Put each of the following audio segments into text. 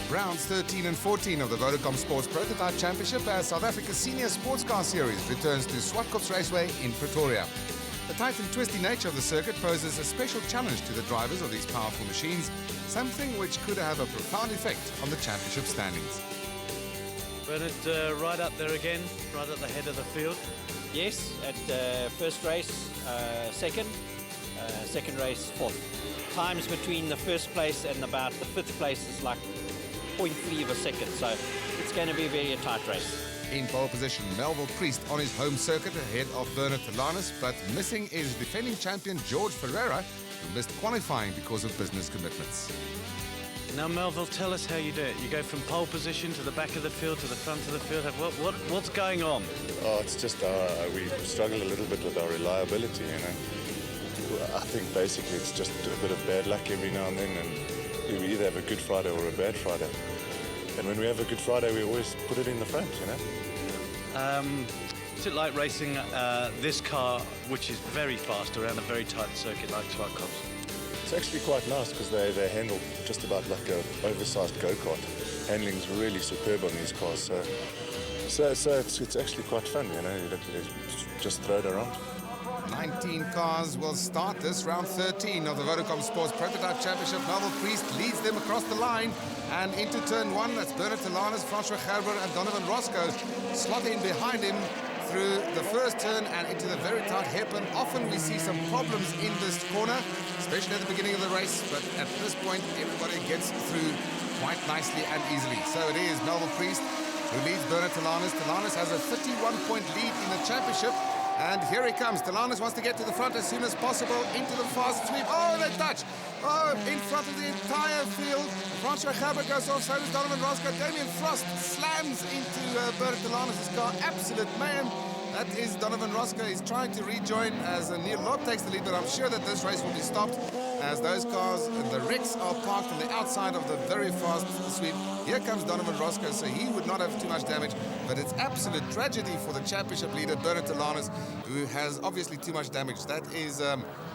Rounds 13 and 14 of the Vodacom Sports Prototype Championship as South Africa's Senior Sports Car Series returns to Zwartkops Raceway in Pretoria. The tight and twisty nature of the circuit poses a special challenge to the drivers of these powerful machines, something which could have a profound effect on the championship standings. Bernard right up there again, right at the head of the field. Yes, at first race, second race, fourth. Times between the first place and about the fifth place is like 0.3 of a second, so it's going to be a very tight race. In pole position, Melville Priest on his home circuit ahead of Bernard Talanis, but missing is defending champion George Ferreira, who missed qualifying because of business commitments. Now, Melville, tell us how you do it. You go from pole position to the back of the field, to the front of the field. What's going on? Oh, it's just we struggle a little bit with our reliability, you know. I think basically it's just a bit of bad luck every now and then, and we either have a good Friday or a bad Friday. And when we have a good Friday, we always put it in the front, you know. Is it like racing this car, which is very fast, around a very tight circuit like Zwartkops? It's actually quite nice because they handle just about like an oversized go-kart. Handling's really superb on these cars, so it's actually quite fun, you know. You just throw it around. 19 cars will start this round 13 of the Vodacom Sports Prototype Championship. Melville Priest leads them across the line and into turn one. That's Bernard Talanis, Francois Gerber and Donovan Roscoe slot in behind him through the first turn and into the very tight hairpin. Often we see some problems in this corner, especially at the beginning of the race, but at this point everybody gets through quite nicely and easily. So it is Melville Priest who leads Bernard Talanis. Talanis has a 31-point lead in the championship. And here he comes. Talanis wants to get to the front as soon as possible into the fast sweep. Oh, they touch. Oh, in front of the entire field. Francois Gerber goes off, so does Donovan Roscoe. Damien Frost slams into Bernard Talanis' car. Absolute mayhem. That is Donovan Roscoe. He's trying to rejoin as Neil Lobb takes the lead, but I'm sure that this race will be stopped as those cars, the wrecks are parked on the outside of the very fast sweep. Here comes Donovan Roscoe, so he would not have too much damage, but it's absolute tragedy for the championship leader, Bernard Talanis, who has obviously too much damage. That is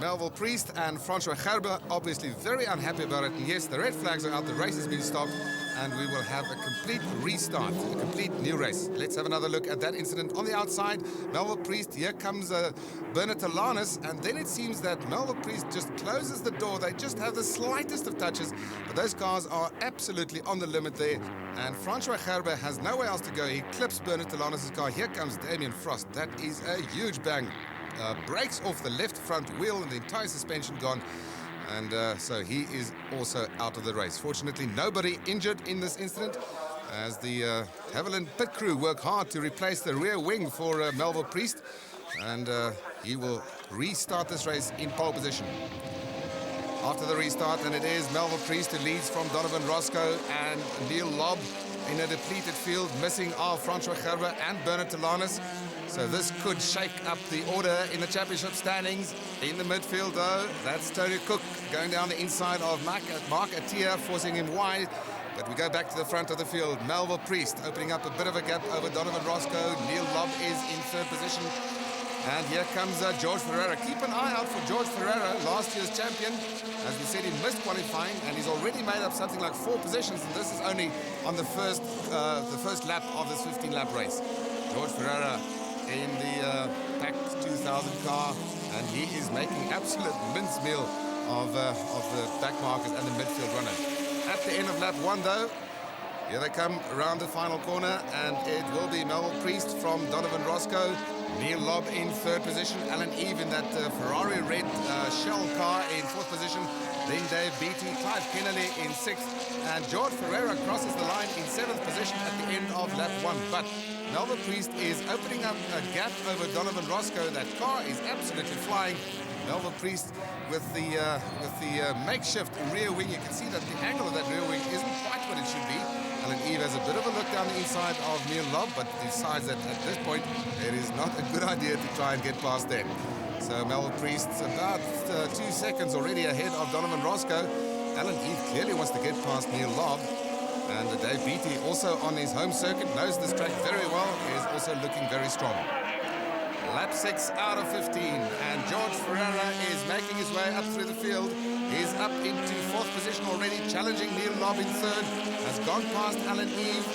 Melville Priest and Francois Gerber, obviously very unhappy about it. And yes, the red flags are out, the race has been stopped, and we will have a complete restart, a complete new race. Let's have another look at that incident. On the outside, Melville Priest, here comes Bernard Talanis, and then it seems that Melville Priest just closes the door. They just have the slightest of touches, but those cars are absolutely on the limit there, and Francois Gerber has nowhere else to go. He clips Bernard Talanis' car. Here comes Damien Frost. That is a huge bang. Breaks off the left front wheel and the entire suspension gone. And so he is also out of the race. Fortunately, nobody injured in this incident as the Haviland pit crew work hard to replace the rear wing for Melville Priest. And he will restart this race in pole position. After the restart, and it is Melville Priest who leads from Donovan Roscoe and Neil Lobb in a depleted field, missing are Francois Gerber and Bernard Talanis. So this could shake up the order in the championship standings. In the midfield, though, that's Tony Cook going down the inside of Mark Attia, forcing him wide. But we go back to the front of the field. Melville Priest opening up a bit of a gap over Donovan Roscoe. Neil Lobb is in third position. And here comes George Ferreira. Keep an eye out for George Ferreira, last year's champion. As we said, he missed qualifying, and he's already made up something like 4 positions, and this is only on the first lap of this 15-lap race. George Ferreira in the PAC 2000 car, and he is making absolute mincemeal of the back markers and the midfield runner. At the end of lap 1, though, here they come around the final corner, and it will be Melville Priest from Donovan Roscoe, Neil Lobb in third position, Alan Eve in that Ferrari red shell car in fourth position, then Dave Beattie, Clive Kennelly in sixth, and George Ferreira crosses the line in seventh position at the end of lap 1. But Melville Priest is opening up a gap over Donovan Roscoe. That car is absolutely flying. Melville Priest with the makeshift rear wing. You can see that the angle of that rear wing isn't quite what it should be. Alan Eve has a bit of a look down the inside of Neil Lobb, but decides that at this point it is not a good idea to try and get past them. So Melville Priest's about 2 seconds already ahead of Donovan Roscoe. Alan Eve clearly wants to get past Neil Lobb. And Dave Beattie, also on his home circuit, knows this track very well, is also looking very strong. Lap 6 out of 15, and George Ferreira is making his way up through the field. He's up into 4th position already, challenging Neil Lobb in 3rd, has gone past Alan Eve,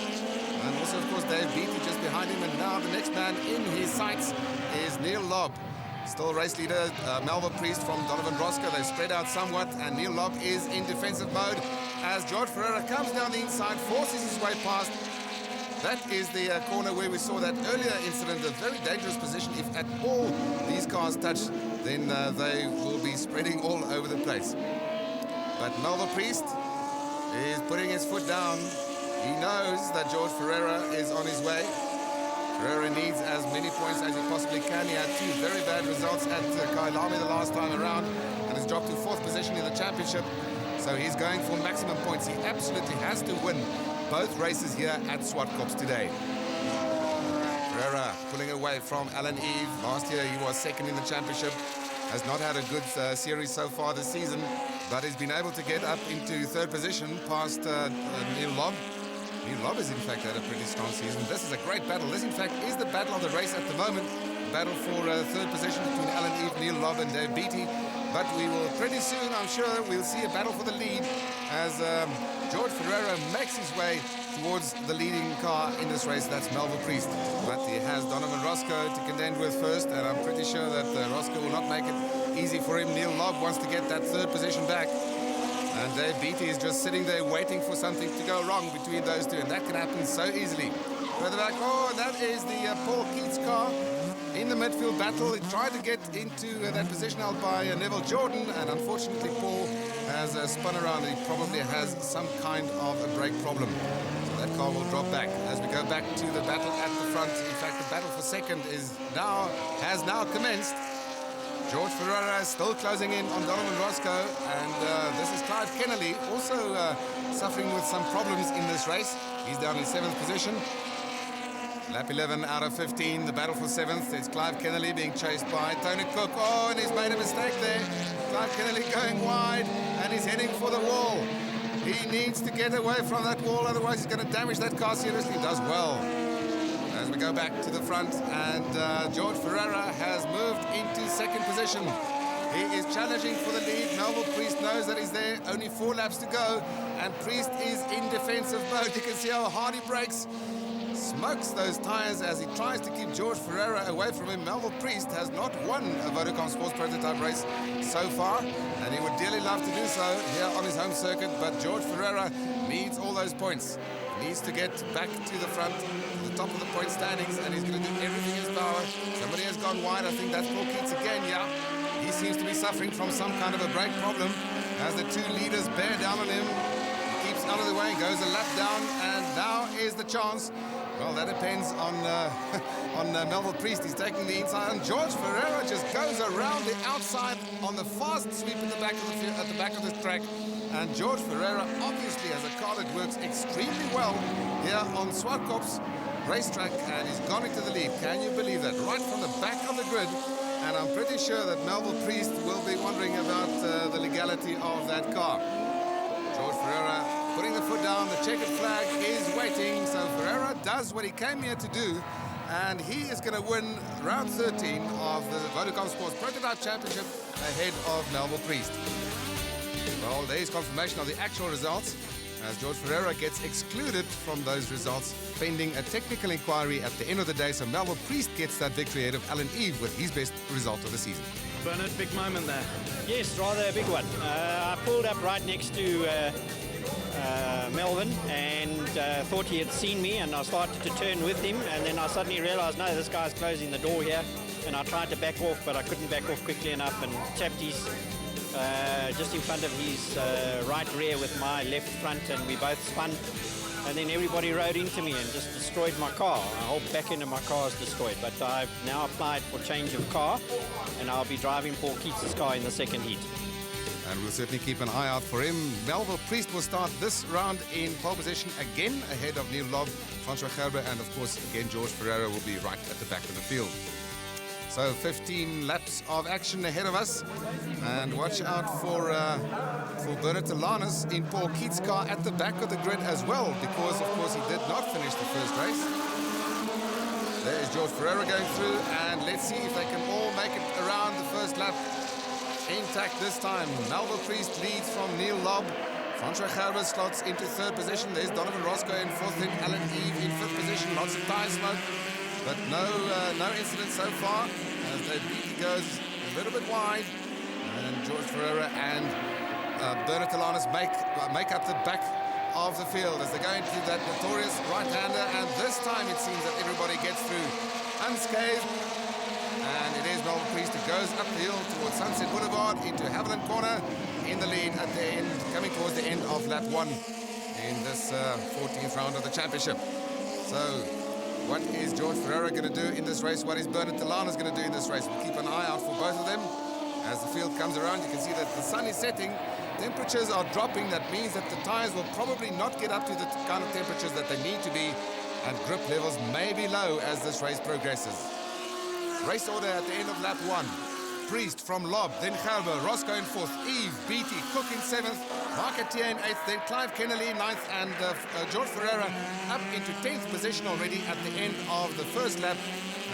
and also, of course, Dave Beattie just behind him, and now the next man in his sights is Neil Lobb. Still race leader, Melville Priest from Donovan Roscoe. They've spread out somewhat, and Neil Lobb is in defensive mode as George Ferreira comes down the inside, forces his way past. That is the corner where we saw that earlier incident, a very dangerous position. If at all these cars touch, then they will be spreading all over the place. But Melville Priest is putting his foot down. He knows that George Ferreira is on his way. Ferreira needs as many points as he possibly can. He had 2 very bad results at Kailami the last time around and has dropped to 4th position in the championship. So he's going for maximum points. He absolutely has to win both races here at Zwartkops today. Ferreira pulling away from Alan Eve. Last year he was 2nd in the championship. Has not had a good series so far this season, but he's been able to get up into 3rd position past Neil Lobb. Neil Lobb has in fact had a pretty strong season. This is a great battle. This in fact is the battle of the race at the moment. Battle for 3rd position between Alan Eve, Neil Lobb and Dave Beattie. But we will pretty soon, I'm sure, we'll see a battle for the lead as George Ferreira makes his way towards the leading car in this race. That's Melville Priest. But he has Donovan Roscoe to contend with first, and I'm pretty sure that Roscoe will not make it easy for him. Neil Lobb wants to get that 3rd position back. And Dave Beattie is just sitting there waiting for something to go wrong between those two, and that can happen so easily. Further back, oh, that is the Paul Keats car in the midfield battle. He tried to get into that position held by Neville Jordan, and unfortunately Paul has spun around. He probably has some kind of a brake problem. So that car will drop back as we go back to the battle at the front. In fact, the battle for 2nd has now commenced. George Ferreira is still closing in on Donovan Roscoe, and this is Clive Kennelly, also suffering with some problems in this race. He's down in 7th position. Lap 11 out of 15, the battle for 7th. It's Clive Kennelly being chased by Tony Cook. Oh, and he's made a mistake there. Clive Kennelly going wide, and he's heading for the wall. He needs to get away from that wall, otherwise he's going to damage that car seriously. He does well. As we go back to the front, and George Ferreira has moved into 2nd position. He is challenging for the lead. Melville Priest knows that he's there. Only 4 laps to go, and Priest is in defensive mode. You can see how hard he brakes. Smokes those tires as he tries to keep George Ferreira away from him. Melville Priest has not won a Vodacom Sports Prototype race so far, and he would dearly love to do so here on his home circuit, but George Ferreira needs all those points. Needs to get back to the front, to the top of the point standings, and he's going to do everything in his power. Somebody has gone wide. I think that's Paul Keats again, yeah. He seems to be suffering from some kind of a brake problem as the 2 leaders bear down on him. He keeps out of the way, goes a lap down, and now is the chance. Well, that depends on Melville Priest. He's taking the inside, and George Ferreira just goes around the outside on the fast sweep in the back of the field, at the back of the track. And George Ferreira obviously has a car that works extremely well here on Zwartkops racetrack, and he's gone into the lead. Can you believe that? Right from the back of the grid. And I'm pretty sure that Melville Priest will be wondering about the legality of that car. George Ferreira putting the foot down, the checkered flag is waiting. So Ferreira does what he came here to do, and he is going to win round 13 of the Vodacom Sports Prototype Championship ahead of Melville Priest. Well, there's confirmation of the actual results as George Ferreira gets excluded from those results pending a technical inquiry at the end of the day. So Melville Priest gets that victory ahead of Alan Eve with his best result of the season. Bernard, big moment there. Yes, rather a big one. I pulled up right next to Melvin and thought he had seen me, and I started to turn with him, and then I suddenly realized, no, this guy's closing the door here, and I tried to back off, but I couldn't back off quickly enough and tapped his just in front of his right rear with my left front, and we both spun, and then everybody rode into me and just destroyed my car. The whole back end of my car is destroyed, but I've now applied for change of car, and I'll be driving Paul Keats' car in the 2nd heat. And we'll certainly keep an eye out for him. Melville Priest will start this round in pole position again ahead of Neil Lobb, Francois Gerber, and of course again George Ferreira will be right at the back of the field. So 15 laps of action ahead of us, and watch out for Bernard Telanis in Paul Keats' car at the back of the grid as well, because of course he did not finish the first race. There's George Ferreira going through, and let's see if they can all make it around the first lap intact this time. Melville Priest leads from Neil Lobb. Francois Gerber slots into third position. There's Donovan Roscoe in fourth, then Alan Eve in fifth position. Lots of tire smoke, but no incident so far, as the beat goes a little bit wide. And George Ferreira and Bernard Alanis make up the back of the field as they go into that notorious right-hander, and this time it seems that everybody gets through unscathed. And it is Melville Priest who goes up the hill towards Sunset Boulevard into Haviland Corner in the lead at the end, coming towards the end of lap 1 in this 14th round of the championship. So what is George Ferreira going to do in this race? What is Bernard Alanis going to do in this race? We'll keep an eye out for both of them. As the field comes around, you can see that the sun is setting. Temperatures are dropping. That means that the tires will probably not get up to the kind of temperatures that they need to be, and grip levels may be low as this race progresses. Race order at the end of lap 1. Priest from Lobb, then Gerber, Roscoe in fourth, Eve, Beattie, Cook in seventh, Mark Etienne in eighth, then Clive Kennelly in ninth, and George Ferreira up into 10th position already at the end of the first lap.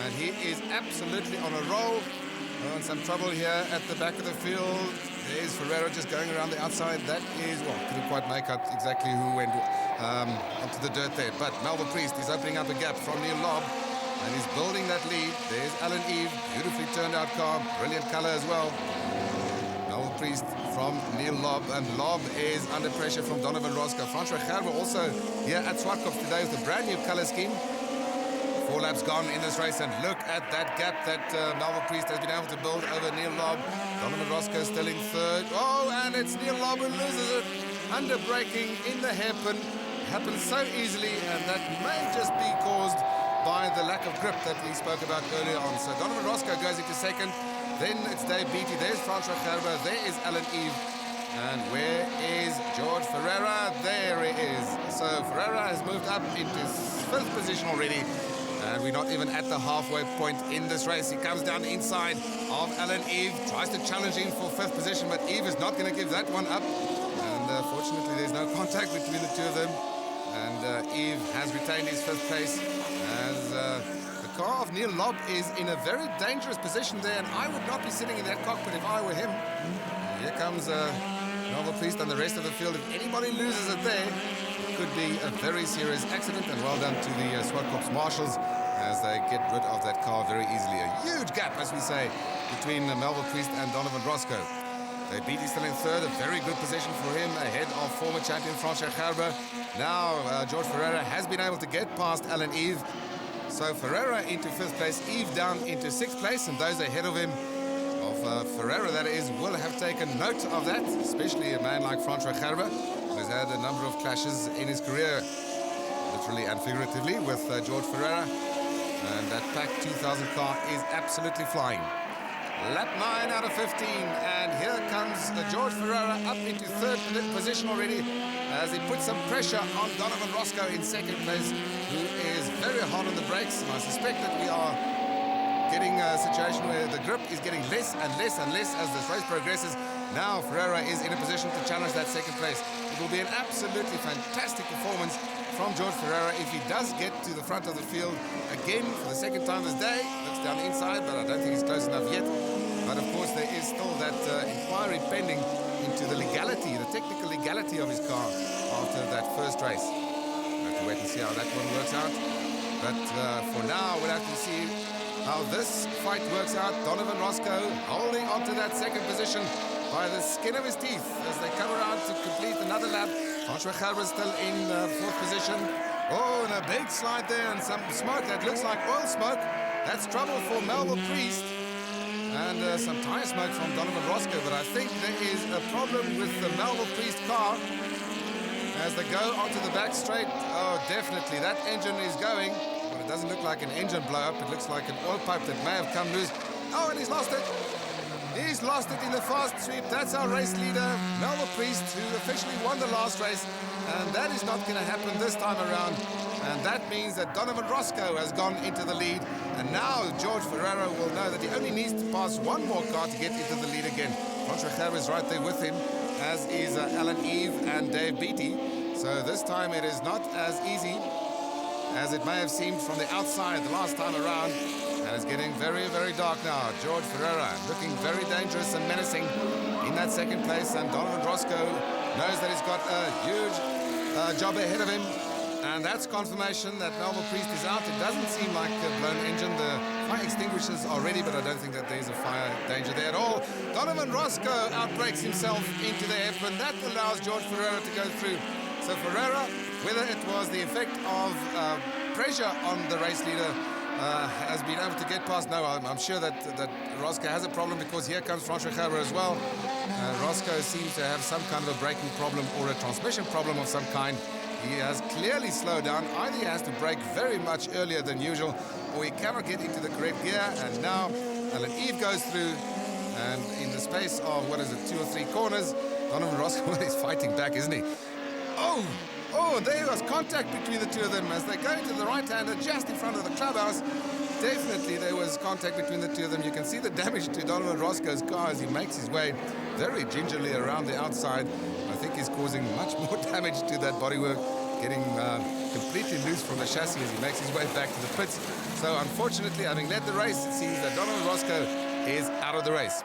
And he is absolutely on a roll. Oh, and some trouble here at the back of the field. There's Ferreira just going around the outside. That is, well, couldn't quite make out exactly who went onto the dirt there. But Melville Priest is opening up a gap from Neil Lobb, and he's building that lead. There's Alan Eve, beautifully turned out car, brilliant color as well. Melville Priest from Neil Lobb, and Lobb is under pressure from Donovan Roscoe. Francois Gerber also here at Zwartkops today with a brand new color scheme. 4 laps gone in this race, and look at that gap that Melville Priest has been able to build over Neil Lobb. Donovan Roscoe still in third. Oh, and it's Neil Lobb who loses it. Under braking in the hairpin happens so easily, and that may just be caused by the lack of grip that we spoke about earlier on. So Donovan Roscoe goes into second. Then it's Dave Beattie. There's Francois Gerber. There is Alan Eve. And where is George Ferreira? There he is. So Ferreira has moved up into 5th position already. And we're not even at the halfway point in this race. He comes down the inside of Alan Eve, tries to challenge him for 5th position, but Eve is not going to give that one up. And fortunately, there's no contact between the two of them. And Eve has retained his 5th place, as the car of Neil Lobb is in a very dangerous position there, and I would not be sitting in that cockpit if I were him. Here comes Melville Priest and the rest of the field. If anybody loses it there, it could be a very serious accident, and well done to the Zwartkops marshals as they get rid of that car very easily. A huge gap, as we say, between Melville Priest and Donovan Roscoe. They beat him still in third, a very good position for him, ahead of former champion Francois Gerber. Now George Ferreira has been able to get past Alan Eve. So Ferreira into 5th place, Eve down into 6th place, and those ahead of him, of Ferreira that is, will have taken note of that, especially a man like Francois Gerber, who has had a number of clashes in his career, literally and figuratively, with George Ferreira. And that Pack 2000 car is absolutely flying. Lap 9 out of 15, and here comes George Ferreira up into 3rd position already as he puts some pressure on Donovan Roscoe in 2nd place, who is very hard on the brakes. And I suspect that we are getting a situation where the grip is getting less and less and less as this race progresses. Now Ferreira is in a position to challenge that 2nd place. It will be an absolutely fantastic performance from George Ferreira if he does get to the front of the field again for the 2nd time this day. Looks down the inside, but I don't think he's close enough yet. But of course there is still that inquiry pending into the legality, the technical legality of his car after that first race. We'll have to wait and see how that one works out. But for now, we'll have to see how this fight works out. Donovan Roscoe holding onto that 2nd position by the skin of his teeth as they come around to complete another lap. Francois Gerber still in 4th position. Oh, and a big slide there, and some smoke that looks like oil smoke. That's trouble for Melville Priest. And some tire smoke from Donovan Roscoe, but I think there is a problem with the Melville Priest car as they go onto the back straight. Oh, definitely, that engine is going, but it doesn't look like an engine blow-up. It looks like an oil pipe that may have come loose. Oh, and he's lost it. He's lost it in the fast sweep. That's our race leader, Melville Priest, who officially won the last race. And that is not going to happen this time around. And that means that Donovan Roscoe has gone into the lead. And now George Ferreira will know that he only needs to pass one more car to get into the lead again. Francois Gerber is right there with him, as is Alan Eve and Dave Beattie. So this time it is not as easy as it may have seemed from the outside the last time around. And it's getting very, very dark now. George Ferreira looking very dangerous and menacing in that second place. And Donovan Roscoe knows that he's got a huge job ahead of him. And that's confirmation that Melville Priest is out. It doesn't seem like a blown engine. The fire extinguishers are ready, but I don't think that there's a fire danger there at all. Donovan Roscoe outbrakes himself into the apron. That allows George Ferreira to go through. So Ferreira, whether it was the effect of pressure on the race leader, has been able to get past. No, I'm sure that Roscoe has a problem, because here comes Francois Gerber as well. Roscoe seems to have some kind of a braking problem or a transmission problem of some kind. He has clearly slowed down. Either he has to brake very much earlier than usual, or he cannot get into the correct gear. And now Alan Eve goes through, and in the space of, 2 or 3 corners, Donovan Roscoe is fighting back, isn't he? Oh, there was contact between the two of them as they go into the right-hander just in front of the clubhouse. Definitely there was contact between the two of them. You can see the damage to Donovan Roscoe's car as he makes his way very gingerly around the outside. I think he's causing much more damage to that bodywork, getting completely loose from the chassis as he makes his way back to the pits. So unfortunately, having led the race, it seems that Donovan Roscoe is out of the race.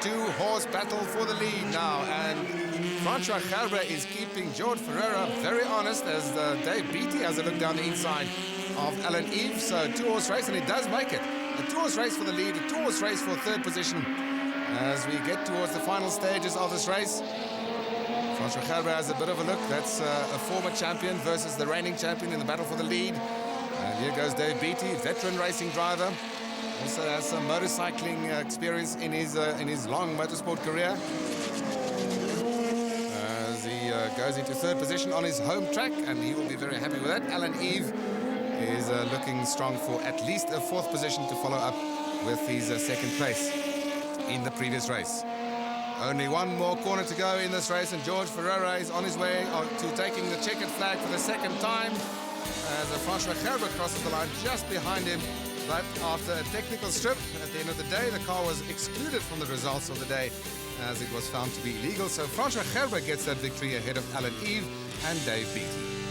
2-horse battle for the lead now, and Francois Gerber is keeping George Ferreira very honest as Dave Beattie has a look down the inside of Alan Eve. So 2-horse race, and it does make it. A 2-horse race for the lead, a 2-horse race for 3rd position as we get towards the final stages of this race. Francois Gerber has a bit of a look. That's a former champion versus the reigning champion in the battle for the lead. And here goes Dave Beattie, veteran racing driver. Also has some motorcycling experience in his long motorsport career. As he goes into 3rd position on his home track, and he will be very happy with that. Alan Eve is looking strong for at least a 4th position to follow up with his 2nd place in the previous race. Only one more corner to go in this race, and George Ferreira is on his way to taking the checkered flag for the 2nd time as Francois Gerber crosses the line just behind him. But after a technical strip, at the end of the day, the car was excluded from the results of the day as it was found to be illegal. So Francois Gerber gets that victory ahead of Alan Eve and Dave Beattie.